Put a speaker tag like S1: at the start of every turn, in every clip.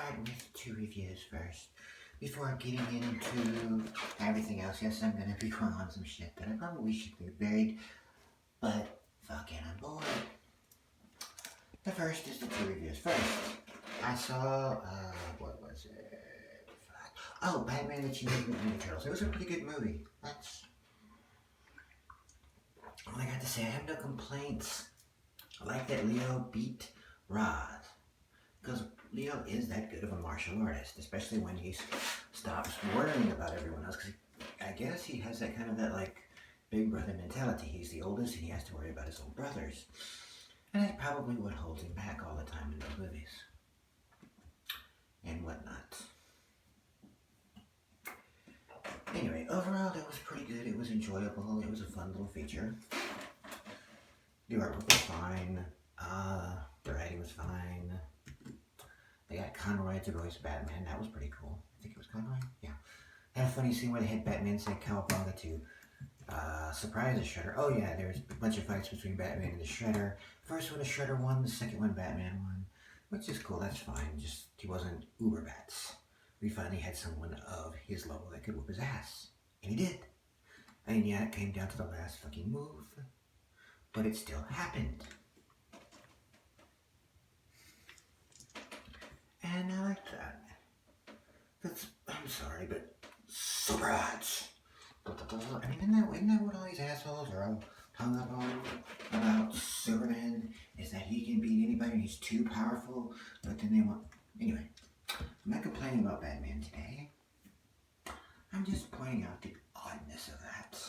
S1: start with 2 reviews first. Before getting into everything else, yes, I'm gonna be going on some shit that I probably should leave buried, but fucking I'm bored. The first is the 2 reviews. First, I saw, what was it? Oh, Batman the Teenage Mutant Ninja Turtles. It was a pretty good movie. That's all I got to say. I have no complaints. I like that Leo beat Roz. Because Leo is that good of a martial artist, especially when he stops worrying about everyone else. Because I guess he has that kind of like big brother mentality. He's the oldest and he has to worry about his older brothers. And that's probably what holds him back all the time in those movies. And whatnot. Anyway, overall it was pretty good. It was enjoyable. It was a fun little feature. The artwork was fine. The writing was fine. They got Conroy to voice Batman. That was pretty cool. I think it was Conroy? Yeah. Had a funny scene where they had Batman say Cowabunga to surprise the Shredder. Oh yeah, there was a bunch of fights between Batman and the Shredder. First one, the Shredder won. The second one, Batman won. Which is cool. That's fine. Just, he wasn't uber bats. We finally had someone of his level that could whoop his ass. And he did. And yeah, it came down to the last fucking move. But it still happened. And I like that. That's, I'm sorry, but surprise. I mean, isn't that what all these assholes are all hung up on about Superman? Is that he can beat anybody and he's too powerful, but then they want... Anyway, I'm not complaining about Batman today. I'm just pointing out the oddness of that.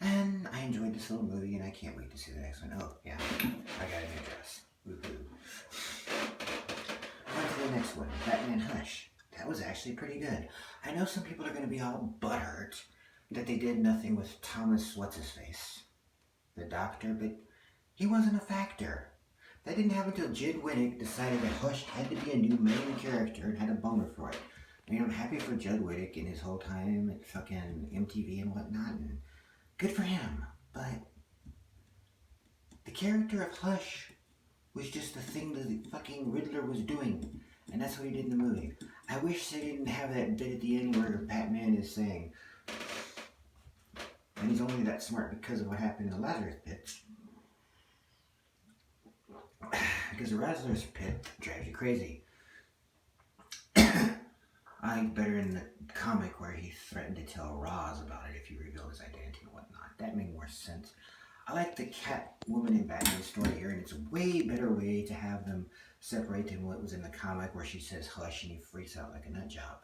S1: And I enjoyed this little movie and I can't wait to see the next one. Oh, yeah, I got a new dress. Woohoo. On to the next one, Batman Hush. That was actually pretty good. I know some people are going to be all butthurt that they did nothing with Thomas What's-His-Face, the doctor, but he wasn't a factor. That didn't happen until Jed Whittaker decided that Hush had to be a new main character and had a boner for it. I mean, I'm happy for Jed Whittaker and his whole time at fucking MTV and whatnot, and good for him, but the character of Hush was just the thing that the fucking Riddler was doing. And that's what he did in the movie. I wish they didn't have that bit at the end where Batman is saying, and he's only that smart because of what happened in the Lazarus Pit. Because the Lazarus Pit drives you crazy. I like better in the comic where he threatened to tell Roz about it if he revealed his identity and whatnot. That made more sense. I like the Catwoman in Batman story here, and it's a way better way to have them separate than what was in the comic where she says hush and he freaks out like a nut job.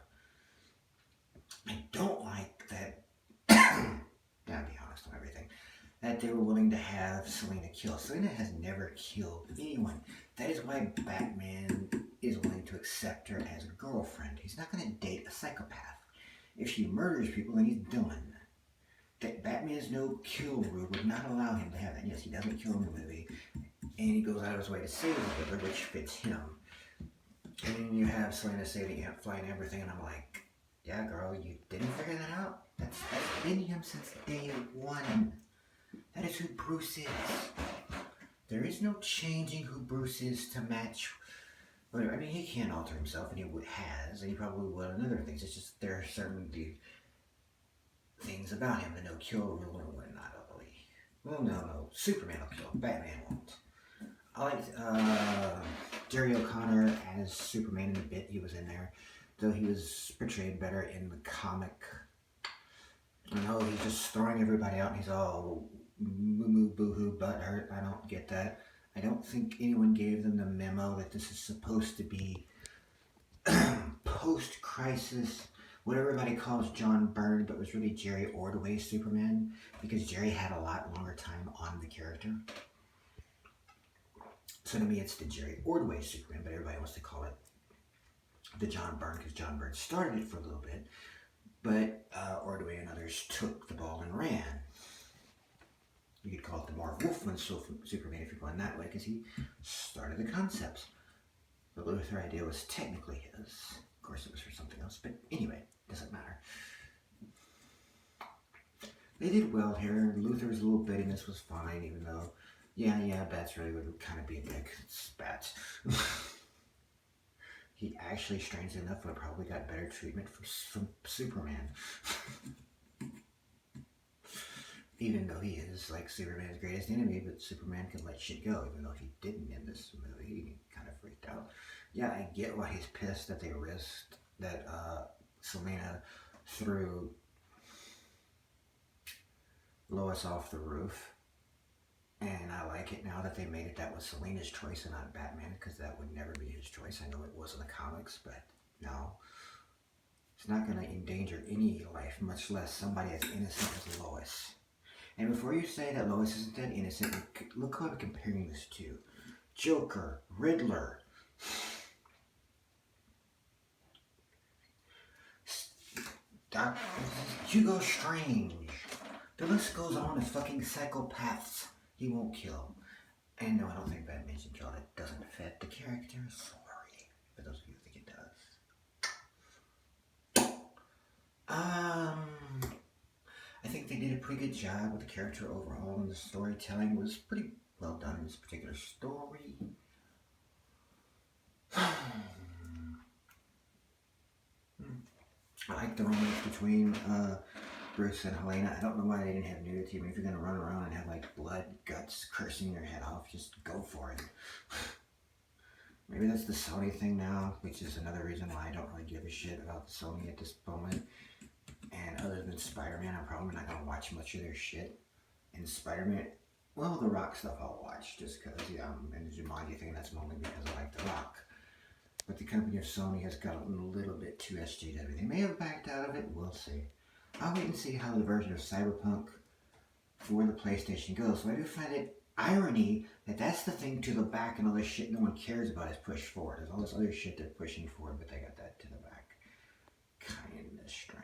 S1: I don't like that, gotta be honest on everything, that they were willing to have Selena kill. Selena has never killed anyone. That is why Batman is willing to accept her as a girlfriend. He's not going to date a psychopath. If she murders people, then he's done. That Batman's no kill rule would not allow him to have that. Yes, he doesn't kill in the movie, and he goes out of his way to save the Riddler, which fits him. And then you have Selena say the ant fly and everything, and I'm like, yeah, girl, you didn't figure that out? That's been him since day one. That is who Bruce is. There is no changing who Bruce is to match whatever. I mean, he can alter himself, and he has, and he probably will in other things. It's just there are certain things about him, the no kill rule and whatnot, I believe. Well, no, Superman will kill, Batman won't. I liked Jerry O'Connor as Superman in the bit he was in there, though he was portrayed better in the comic. You know, he's just throwing everybody out and he's all moo-moo, boo-hoo, butthurt. I don't get that. I don't think anyone gave them the memo that this is supposed to be post-crisis, what everybody calls John Byrne, but was really Jerry Ordway's Superman, because Jerry had a lot longer time on the character. So to me, it's the Jerry Ordway Superman, but everybody wants to call it the John Byrne, because John Byrne started it for a little bit, but Ordway and others took the ball and ran. You could call it the Marv Wolfman Superman if you're going that way, because he started the concepts. The Luthor idea was technically his. Of course, it was for something else, but anyway, doesn't matter. They did well here. Luthor's little bit in this was fine, even though, yeah, Bats really would kind of be a dick. It's Bats. he actually, strangely enough, would have probably got better treatment from Superman. Even though he is like Superman's greatest enemy, but Superman can let shit go, even though he didn't in this movie. He kind of freaked out. Yeah, I get why he's pissed that they risked that Selena threw Lois off the roof. And I like it now that they made it that was Selena's choice and not Batman, because that would never be his choice. I know it was in the comics, but no. It's not going to endanger any life, much less somebody as innocent as Lois. And before you say that Lois isn't that innocent, look who I'm comparing this to. Joker, Riddler, Hugo Strange. The list goes on as fucking psychopaths he won't kill. And no, I don't think Batman should kill. It doesn't fit the character. Sorry. For those of you who think it does. I think they did a pretty good job with the character overall, and the storytelling was pretty well done in this particular story. I like the romance between Bruce and Helena. I don't know why they didn't have nudity. I mean, if you're gonna run around and have like blood, guts, cursing your head off, just go for it. Maybe that's the Sony thing now, which is another reason why I don't really give a shit about Sony at this moment. And other than Spider-Man, I'm probably not gonna watch much of their shit. And Spider-Man, well, the Rock stuff I'll watch just because, yeah, and the Jumanji thing, that's mainly because I like the Rock. But the company of Sony has gotten a little bit too SJW. They may have backed out of it, we'll see. I'll wait and see how the version of Cyberpunk for the PlayStation goes. So I do find it irony that that's the thing to the back and all this shit no one cares about is pushed forward. There's all this other shit they're pushing forward, but they got that to the back. Kinda strange.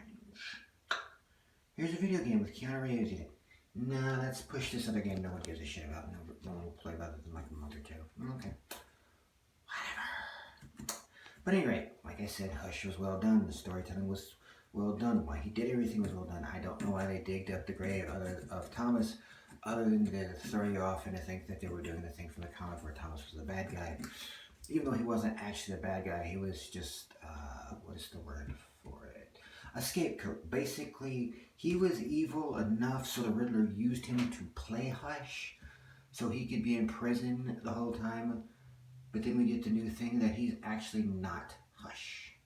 S1: Here's a video game with Keanu Reeves in it. No, let's push this other game no one gives a shit about. No one will play about it in like a month or two. Okay. Whatever. But anyway, like I said, Hush was well done. The storytelling was well done. Why he did everything was well done. I don't know why they digged up the grave of Thomas, other than to throw you off and to think that they were doing the thing from the comic where Thomas was the bad guy. Even though he wasn't actually the bad guy, he was just, what is the word for it? A scapegoat. Basically, he was evil enough so the Riddler used him to play Hush so he could be in prison the whole time. But then we get the new thing that he's actually not Hush.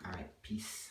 S1: Alright, peace.